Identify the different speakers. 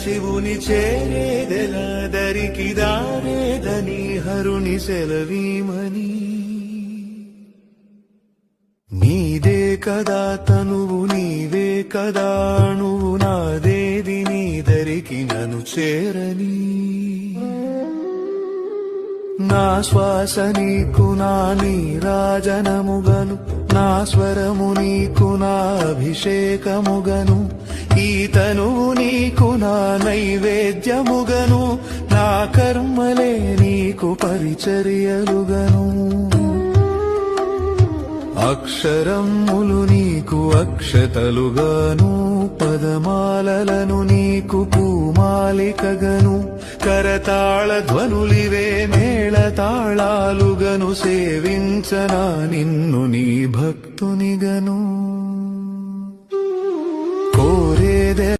Speaker 1: శివుని చేరేదెలా దరికి దారేదని హరుని సెలవీమని నీదే కదా తనువు నీవే కదా నువ్వు నాదేది నీ దరికి నన్ను చేరని నా శ్వాస నీకు నా నీరాజనముగను నా స్వరము నీకు నా అభిషేకముగను ఈ తనువు నీకు నా నైవేద్యముగను నా కర్మలే నీకు పరిచర్యలుగను అక్షరములు నీకు అక్షతలుగాను పదమాలలను నీకు పూమాలికగను కరతాళ ధ్వనులివే మేళతాళాలుగను సేవించనా నిన్ను నీ భక్తునిగను కోరేదే